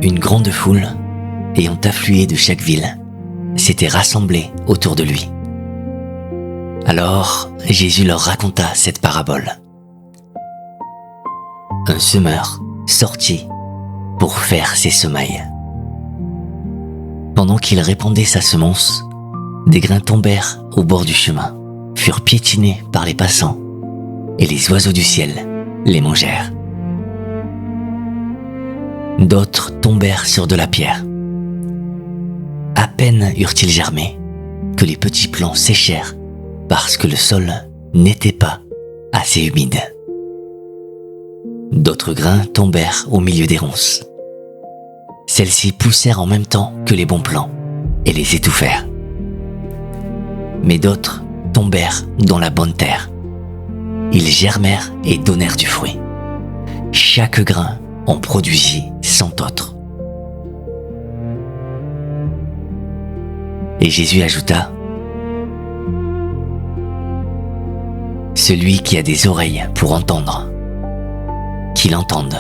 Une grande foule, ayant afflué de chaque ville, s'était rassemblée autour de lui. Alors Jésus leur raconta cette parabole. Un semeur sortit pour faire ses semailles. Pendant qu'il répandait sa semence, des grains tombèrent au bord du chemin, furent piétinés par les passants, et les oiseaux du ciel les mangèrent. D'autres tombèrent sur de la pierre. À peine eurent-ils germé que les petits plants séchèrent parce que le sol n'était pas assez humide. D'autres grains tombèrent au milieu des ronces. Celles-ci poussèrent en même temps que les bons plants et les étouffèrent. Mais d'autres tombèrent dans la bonne terre. Ils germèrent et donnèrent du fruit. Chaque grain en produisit 100 autres. Et Jésus ajouta : celui qui a des oreilles pour entendre, qu'il entende.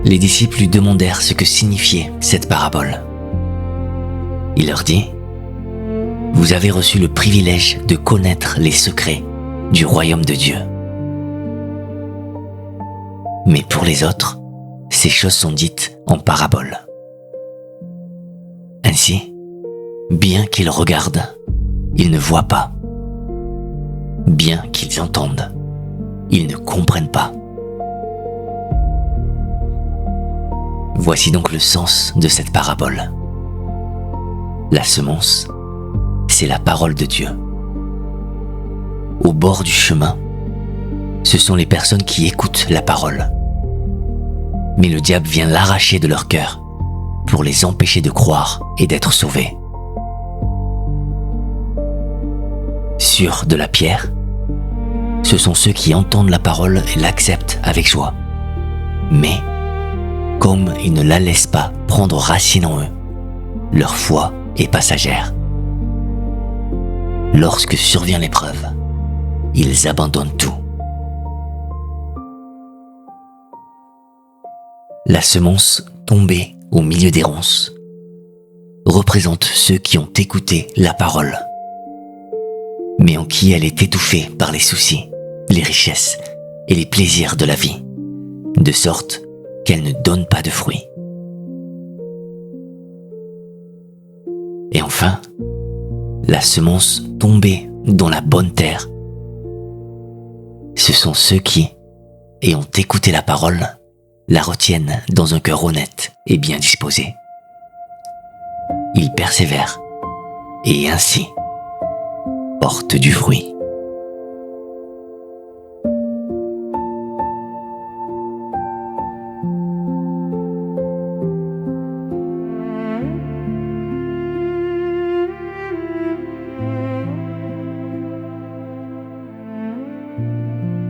Les disciples lui demandèrent ce que signifiait cette parabole. Il leur dit : vous avez reçu le privilège de connaître les secrets du royaume de Dieu. Mais pour les autres, ces choses sont dites en parabole. Ainsi, bien qu'ils regardent, ils ne voient pas. Bien qu'ils entendent, ils ne comprennent pas. Voici donc le sens de cette parabole. La semence, c'est la parole de Dieu. Au bord du chemin, ce sont les personnes qui écoutent la parole. Mais le diable vient l'arracher de leur cœur pour les empêcher de croire et d'être sauvés. Sur de la pierre, ce sont ceux qui entendent la parole et l'acceptent avec joie. Mais, comme ils ne la laissent pas prendre racine en eux, leur foi est passagère. Lorsque survient l'épreuve, ils abandonnent tout. La semence tombée au milieu des ronces représente ceux qui ont écouté la parole, mais en qui elle est étouffée par les soucis, les richesses et les plaisirs de la vie, de sorte qu'elle ne donne pas de fruits. Et enfin, la semence tombée dans la bonne terre, ce sont ceux qui, ayant écouté la parole, la retiennent dans un cœur honnête et bien disposé. Ils persévèrent et ainsi portent du fruit.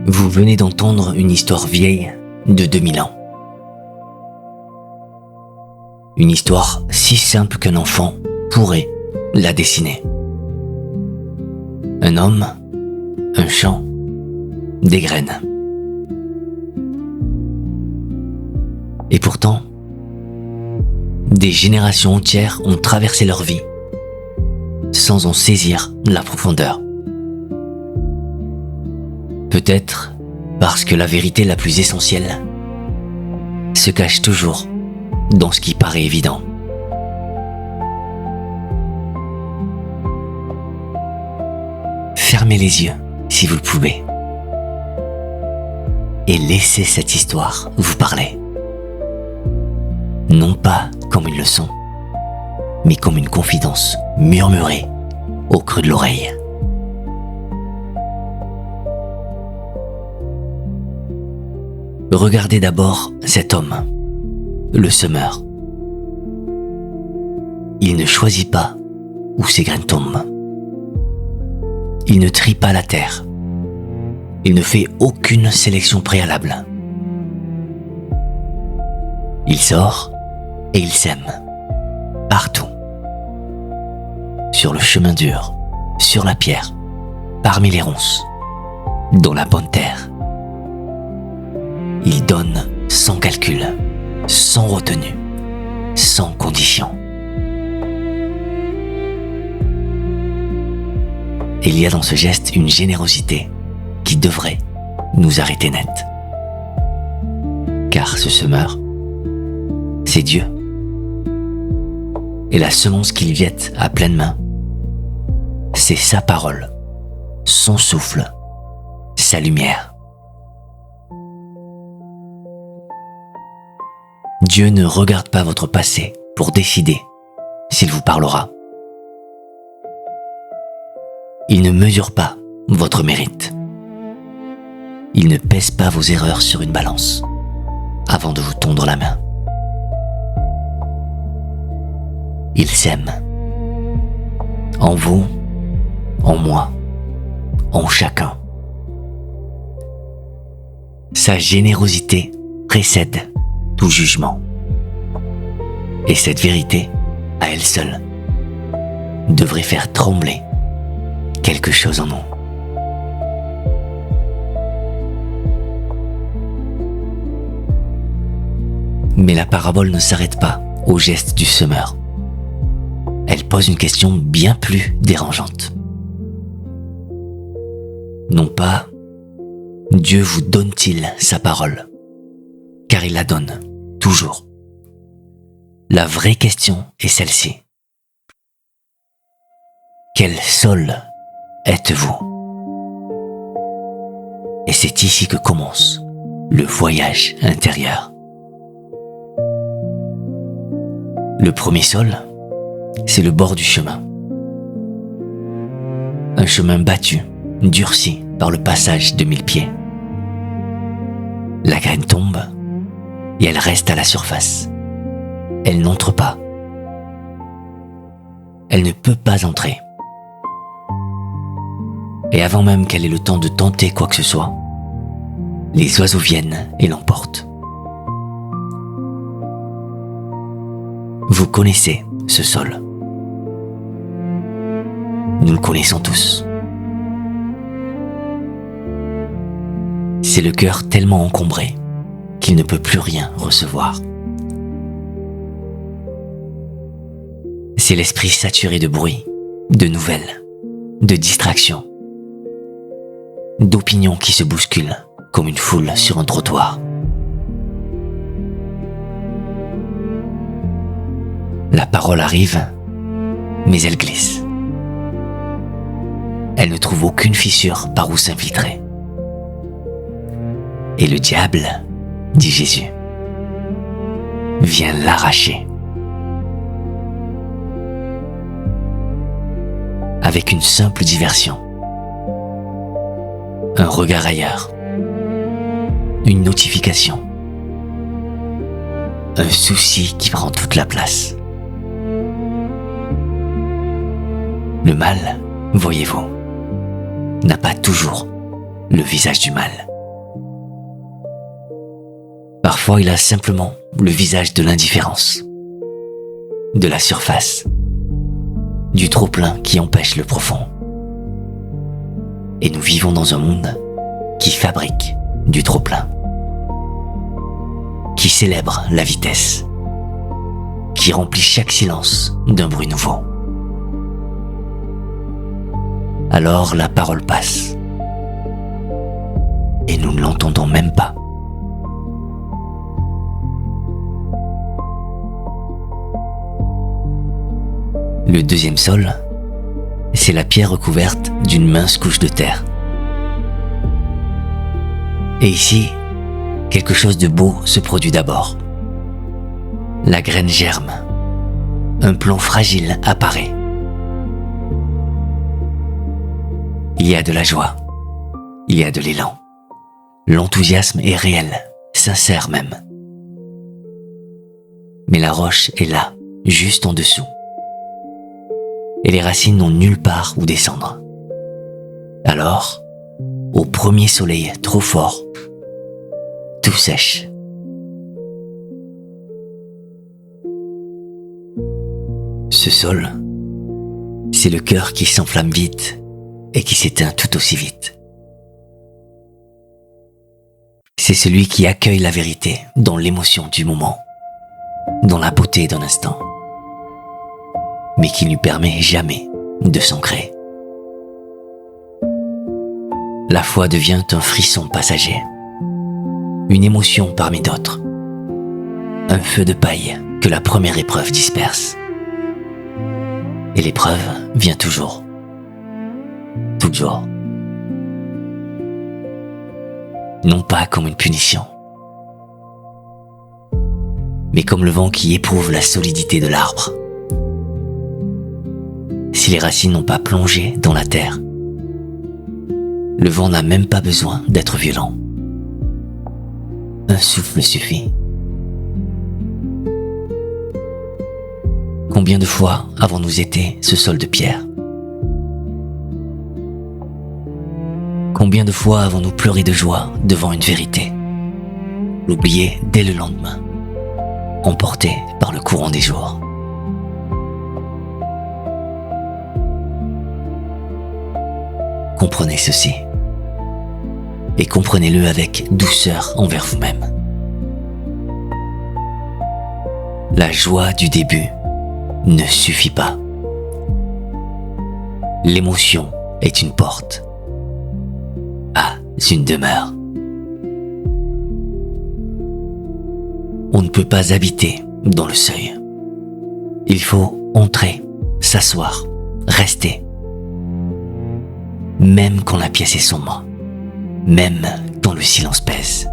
Vous venez d'entendre une histoire vieille de 2000 ans. Une histoire si simple qu'un enfant pourrait la dessiner. Un homme, un champ, des graines. Et pourtant, des générations entières ont traversé leur vie sans en saisir la profondeur. Peut-être parce que la vérité la plus essentielle se cache toujours dans ce qui paraît évident. Fermez les yeux si vous le pouvez et laissez cette histoire vous parler. Non pas comme une leçon, mais comme une confidence murmurée au creux de l'oreille. Regardez d'abord cet homme, le semeur. Il ne choisit pas où ses graines tombent. Il ne trie pas la terre. Il ne fait aucune sélection préalable. Il sort et il sème. Partout. Sur le chemin dur, sur la pierre, parmi les ronces, dans la bonne terre. Il donne sans calcul, sans retenue, sans condition. Et il y a dans ce geste une générosité qui devrait nous arrêter net. Car ce semeur, c'est Dieu. Et la semence qu'il viette à pleine main, c'est sa parole, son souffle, sa lumière. Dieu ne regarde pas votre passé pour décider s'il vous parlera. Il ne mesure pas votre mérite. Il ne pèse pas vos erreurs sur une balance avant de vous tondre la main. Il sème en vous, en moi, en chacun. Sa générosité précède tout jugement. Et cette vérité, à elle seule, devrait faire trembler quelque chose en nous. Mais la parabole ne s'arrête pas au geste du semeur. Elle pose une question bien plus dérangeante. Non pas « Dieu vous donne-t-il sa parole ?» car il la donne, toujours. La vraie question est celle-ci. Quel sol êtes-vous ? Et c'est ici que commence le voyage intérieur. Le premier sol, c'est le bord du chemin. Un chemin battu, durci par le passage de 1000 pieds. La graine tombe et elle reste à la surface. Elle n'entre pas. Elle ne peut pas entrer. Et avant même qu'elle ait le temps de tenter quoi que ce soit, les oiseaux viennent et l'emportent. Vous connaissez ce sol. Nous le connaissons tous. C'est le cœur tellement encombré qu'il ne peut plus rien recevoir. C'est l'esprit saturé de bruit, de nouvelles, de distractions, d'opinions qui se bousculent comme une foule sur un trottoir. La parole arrive, mais elle glisse. Elle ne trouve aucune fissure par où s'infiltrer. Et le diable, dit Jésus, vient l'arracher. Avec une simple diversion. Un regard ailleurs. Une notification. Un souci qui prend toute la place. Le mal, voyez-vous, n'a pas toujours le visage du mal. Parfois, il a simplement le visage de l'indifférence, de la surface, du trop-plein qui empêche le profond. Et nous vivons dans un monde qui fabrique du trop-plein, qui célèbre la vitesse, qui remplit chaque silence d'un bruit nouveau. Alors la parole passe, et nous ne l'entendons même pas. Le deuxième sol, c'est la pierre recouverte d'une mince couche de terre. Et ici, quelque chose de beau se produit d'abord. La graine germe. Un plan fragile apparaît. Il y a de la joie. Il y a de l'élan. L'enthousiasme est réel, sincère même. Mais la roche est là, juste en dessous. Et les racines n'ont nulle part où descendre. Alors, au premier soleil trop fort, tout sèche. Ce sol, c'est le cœur qui s'enflamme vite et qui s'éteint tout aussi vite. C'est celui qui accueille la vérité dans l'émotion du moment, dans la beauté d'un instant, mais qui ne lui permet jamais de s'ancrer. La foi devient un frisson passager, une émotion parmi d'autres, un feu de paille que la première épreuve disperse. Et l'épreuve vient toujours. Toujours. Non pas comme une punition, mais comme le vent qui éprouve la solidité de l'arbre. Si les racines n'ont pas plongé dans la terre, le vent n'a même pas besoin d'être violent. Un souffle suffit. Combien de fois avons-nous été ce sol de pierre? Combien de fois avons-nous pleuré de joie devant une vérité, l'oublier dès le lendemain, emporté par le courant des jours? Comprenez ceci, et comprenez-le avec douceur envers vous-même. La joie du début ne suffit pas. L'émotion est une porte à une demeure. On ne peut pas habiter dans le seuil. Il faut entrer, s'asseoir, rester. Même quand la pièce est sombre, même quand le silence pèse.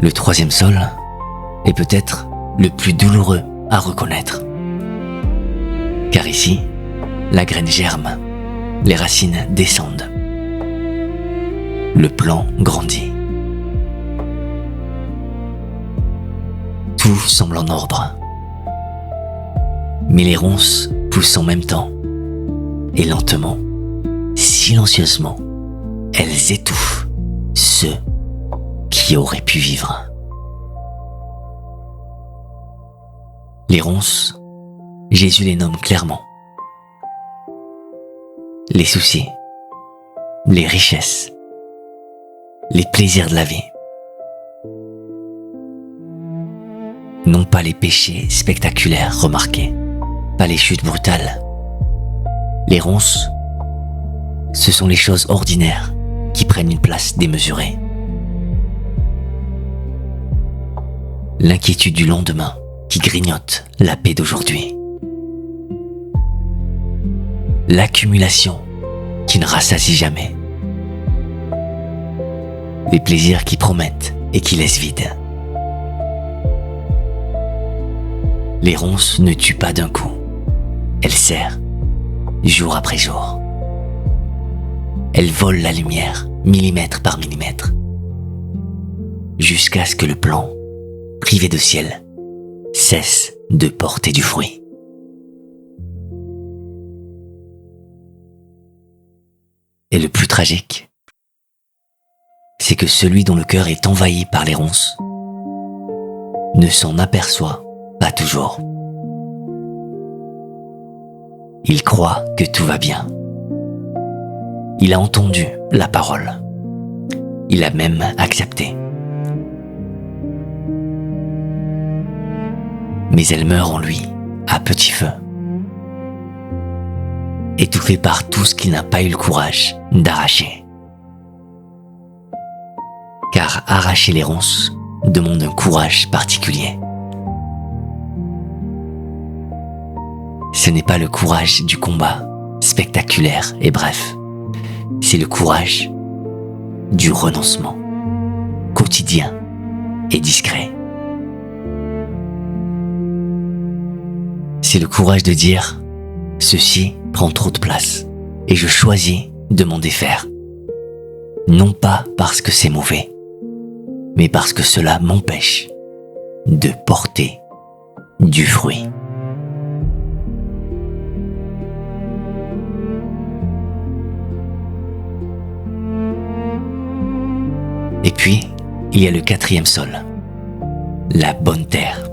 Le troisième sol est peut-être le plus douloureux à reconnaître. Car ici, la graine germe, les racines descendent. Le plant grandit. Tout semble en ordre. Mais les ronces poussent en même temps. Et lentement, silencieusement, elles étouffent ceux qui auraient pu vivre. Les ronces, Jésus les nomme clairement. Les soucis, les richesses, les plaisirs de la vie. Non pas les péchés spectaculaires remarqués, pas les chutes brutales. Les ronces, ce sont les choses ordinaires qui prennent une place démesurée. L'inquiétude du lendemain qui grignote la paix d'aujourd'hui. L'accumulation qui ne rassasie jamais. Les plaisirs qui promettent et qui laissent vide. Les ronces ne tuent pas d'un coup. Elles serrent, jour après jour. Elles volent la lumière, millimètre par millimètre, jusqu'à ce que le plant, privé de ciel, cesse de porter du fruit. Et le plus tragique, c'est que celui dont le cœur est envahi par les ronces ne s'en aperçoit pas toujours. Il croit que tout va bien. Il a entendu la parole. Il a même accepté. Mais elle meurt en lui, à petit feu, étouffé par tout ce qu'il n'a pas eu le courage d'arracher. Car arracher les ronces demande un courage particulier. Ce n'est pas le courage du combat, spectaculaire et bref. C'est le courage du renoncement, quotidien et discret. C'est le courage de dire « Ceci prend trop de place et je choisis de m'en défaire. » Non pas parce que c'est mauvais, mais parce que cela m'empêche de porter du fruit. Et puis, il y a le quatrième sol, la bonne terre.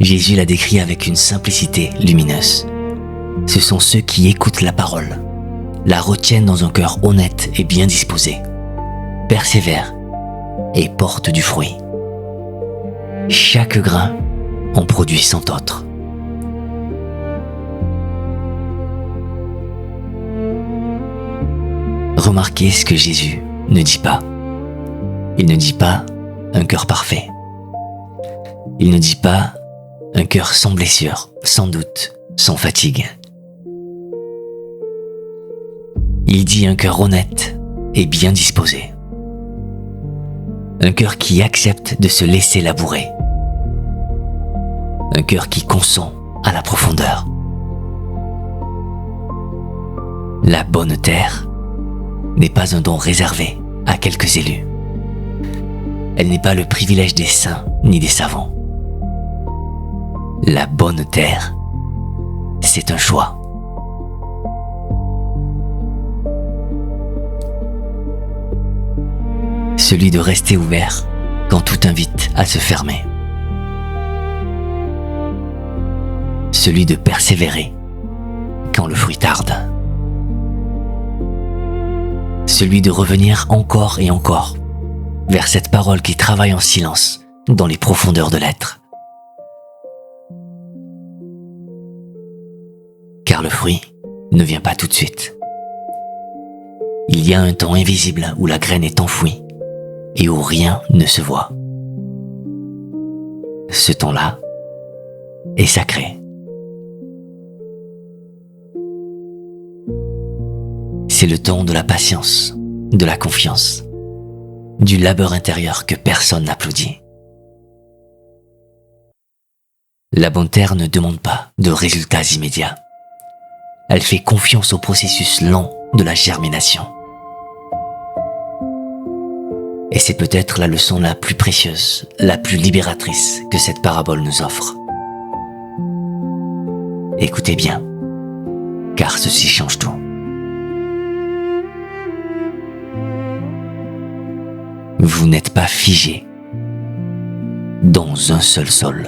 Jésus l'a décrit avec une simplicité lumineuse. Ce sont ceux qui écoutent la parole, la retiennent dans un cœur honnête et bien disposé, persévèrent et portent du fruit. Chaque grain en produit 100 autres. Remarquez ce que Jésus ne dit pas. Il ne dit pas un cœur parfait. Il ne dit pas un cœur sans blessure, sans doute, sans fatigue. Il dit un cœur honnête et bien disposé. Un cœur qui accepte de se laisser labourer. Un cœur qui consent à la profondeur. La bonne terre n'est pas un don réservé à quelques élus. Elle n'est pas le privilège des saints ni des savants. La bonne terre, c'est un choix. Celui de rester ouvert quand tout invite à se fermer. Celui de persévérer quand le fruit tarde. Celui de revenir encore et encore vers cette parole qui travaille en silence dans les profondeurs de l'être. Car le fruit ne vient pas tout de suite. Il y a un temps invisible où la graine est enfouie et où rien ne se voit. Ce temps-là est sacré. C'est le temps de la patience, de la confiance, du labeur intérieur que personne n'applaudit. La bonne terre ne demande pas de résultats immédiats. Elle fait confiance au processus lent de la germination. Et c'est peut-être la leçon la plus précieuse, la plus libératrice que cette parabole nous offre. Écoutez bien, car ceci change tout. Vous n'êtes pas figé dans un seul sol.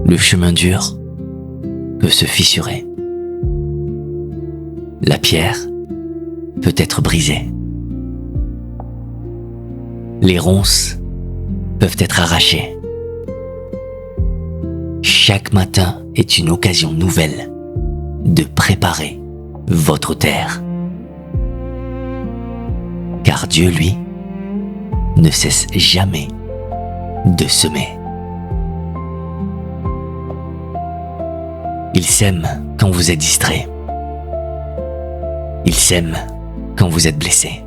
Le chemin dur peut se fissurer. La pierre peut être brisée. Les ronces peuvent être arrachées. Chaque matin est une occasion nouvelle de préparer votre terre. Car Dieu, lui, ne cesse jamais de semer. Il sème quand vous êtes distrait. Il sème quand vous êtes blessé.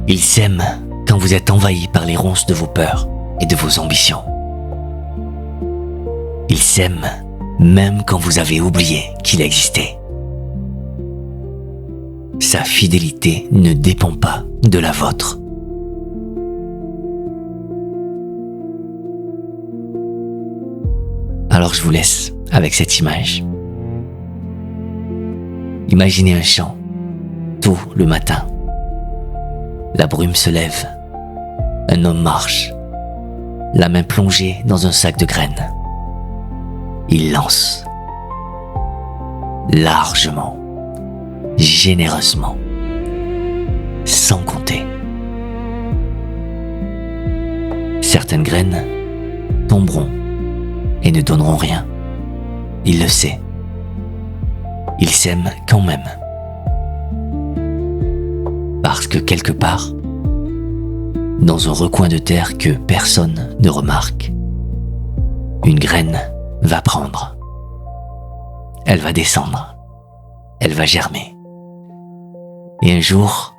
Il sème quand vous êtes envahi par les ronces de vos peurs et de vos ambitions. Il sème même quand vous avez oublié qu'il existait. Sa fidélité ne dépend pas de la vôtre. Alors je vous laisse avec cette image. Imaginez un champ, tôt le matin. La brume se lève, un homme marche, la main plongée dans un sac de graines. Il lance, largement, généreusement, sans compter. Certaines graines tomberont et ne donneront rien. Il le sait. Il sème quand même. Parce que quelque part, dans un recoin de terre que personne ne remarque, une graine va prendre. Elle va descendre. Elle va germer. Et un jour,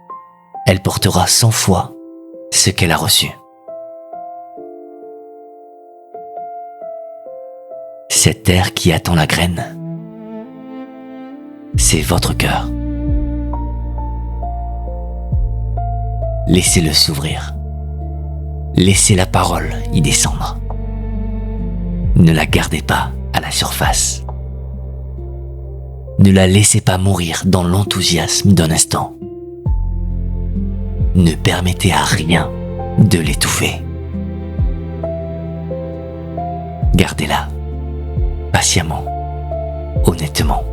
elle portera 100 fois ce qu'elle a reçu. Cette terre qui attend la graine, c'est votre cœur. Laissez-le s'ouvrir. Laissez la parole y descendre. Ne la gardez pas à la surface. Ne la laissez pas mourir dans l'enthousiasme d'un instant. Ne permettez à rien de l'étouffer. Gardez-la patiemment, honnêtement,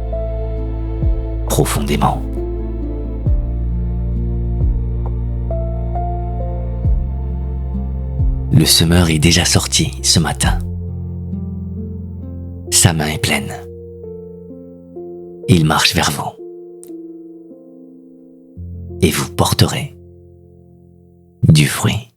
profondément. Le semeur est déjà sorti ce matin. Sa main est pleine. Il marche vers vous. Et vous porterez du fruit.